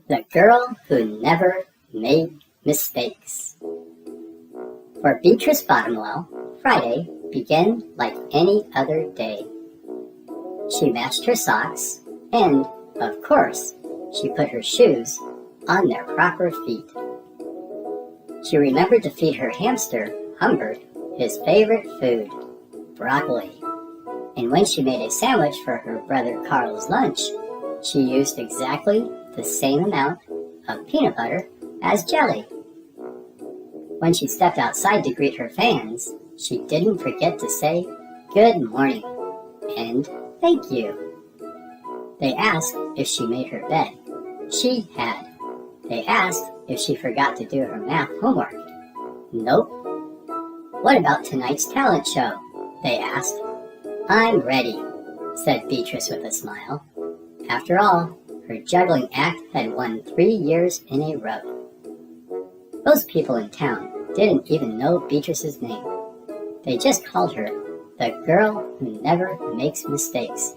The girl who never made mistakes. For Beatrice Bottomwell, Friday began like any other day. She matched her socks, and, of course, she put her shoes on their proper feet. She remembered to feed her hamster, Humbert, his favorite food, broccoli. And when she made a sandwich for her brother Carl's lunch, she used exactly the same amount of peanut butter as jelly. When she stepped outside to greet her fans, she didn't forget to say good morning and thank you. They asked if she made her bed. She had. They asked if she forgot to do her math homework. Nope. What about tonight's talent show? They asked. I'm ready, said Beatrice with a smile. After all, her juggling act had won 3 years in a row. Most people in town didn't even know Beatrice's name. They just called her the girl who never makes mistakes,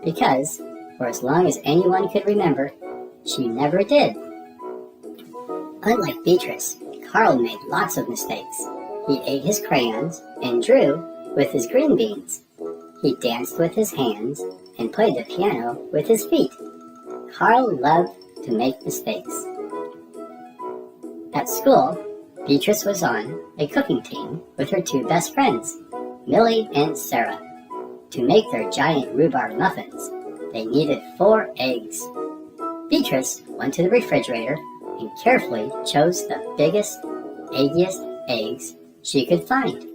because, for as long as anyone could remember, she never did. Unlike Beatrice, Carl made lots of mistakes. He ate his crayons and drew with his green beans. He danced with his hands and played the piano with his feet. Carl loved to make mistakes. At school, Beatrice was on a cooking team with her 2 best friends, Millie and Sarah. To make their giant rhubarb muffins, they needed 4 eggs. Beatrice went to the refrigerator and carefully chose the biggest, eggiest eggs she could find.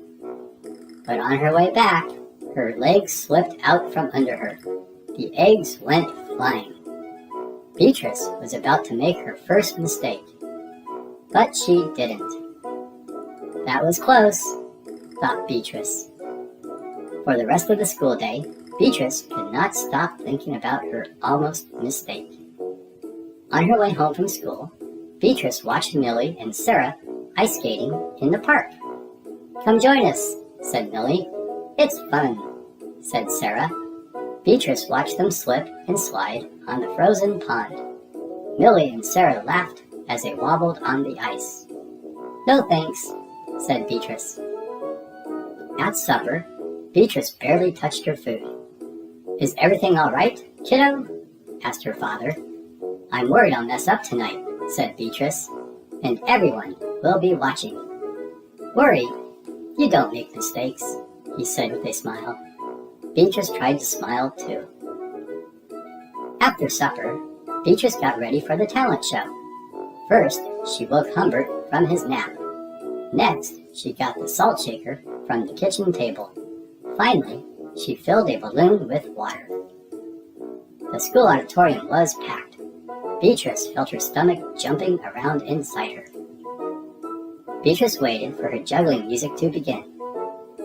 But on her way back, her legs slipped out from under her. The eggs went flying. Beatrice was about to make her first mistake, but she didn't. That was close, thought Beatrice. For the rest of the school day, Beatrice could not stop thinking about her almost mistake. On her way home from school, Beatrice watched Millie and Sarah ice skating in the park. Come join us, said Millie. It's fun, said Sarah. Beatrice watched them slip and slide on the frozen pond. Millie and Sarah laughed as they wobbled on the ice. No thanks, said Beatrice. At supper, Beatrice barely touched her food. Is everything all right, kiddo? Asked her father. I'm worried I'll mess up tonight, said Beatrice, and everyone will be watching. Worry? You don't make mistakes, he said with a smile. Beatrice tried to smile too. After supper, Beatrice got ready for the talent show. First, she woke Humbert from his nap. Next, she got the salt shaker from the kitchen table. Finally, she filled a balloon with water. The school auditorium was packed. Beatrice felt her stomach jumping around inside her. Beatrice waited for her juggling music to begin.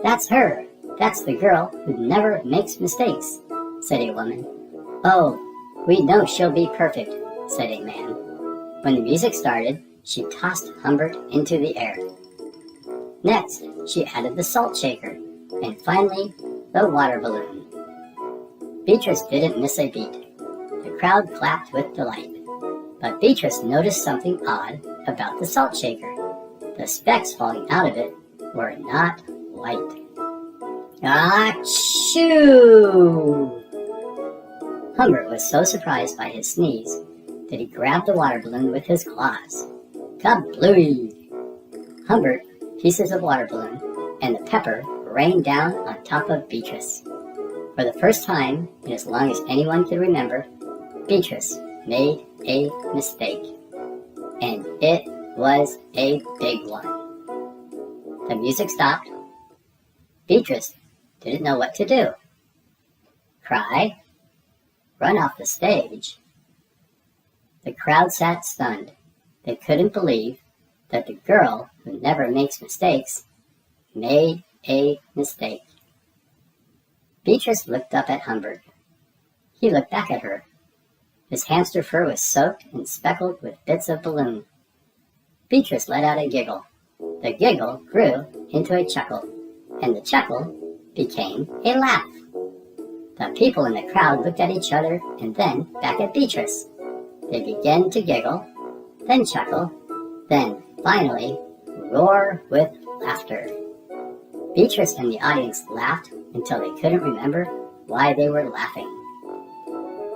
That's her! That's the girl who never makes mistakes, said a woman. Oh, we know she'll be perfect, said a man. When the music started, she tossed Humbert into the air. Next, she added the salt shaker, and finally, the water balloon. Beatrice didn't miss a beat. The crowd clapped with delight. But Beatrice noticed something odd about the salt shaker. The specks falling out of it were not white. Achoo! Humbert was so surprised by his sneeze that he grabbed the water balloon with his claws. Kablooey! Humbert, pieces of water balloon, and the pepper rained down on top of Beatrice. For the first time in as long as anyone could remember, Beatrice made a mistake. And it was a big one. The music stopped. Beatrice didn't know what to do. Cry? Run off the stage? The crowd sat stunned. They couldn't believe that the girl who never makes mistakes made a mistake. Beatrice looked up at Humbert. He looked back at her. His hamster fur was soaked and speckled with bits of balloon. Beatrice let out a giggle. The giggle grew into a chuckle, and the chuckle became a laugh. The people in the crowd looked at each other and then back at Beatrice. They begin to giggle, then chuckle, then finally roar with laughter. Beatrice and the audience laughed until they couldn't remember why they were laughing.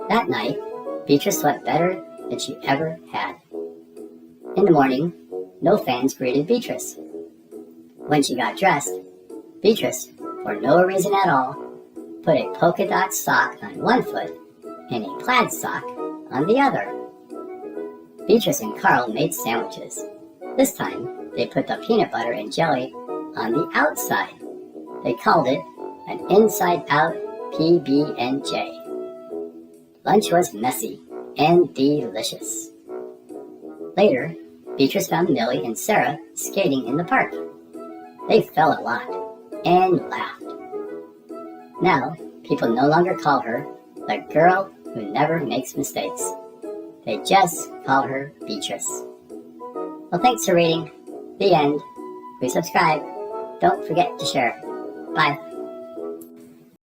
That night, Beatrice slept better than she ever had. In the morning, no fans greeted Beatrice. When she got dressed, Beatrice, for no reason at all, put a polka dot sock on one foot and a plaid sock on the other. Beatrice and Carl made sandwiches. This time, they put the peanut butter and jelly on the outside. They called it an inside-out PB&J. Lunch was messy and delicious. Later, Beatrice found Millie and Sarah skating in the park. They fell a lot and laughed. Now, people no longer call her the girl who never makes mistakes. They just call her Beatrice. Well, thanks for reading. The end. Please subscribe. Don't forget to share. Bye.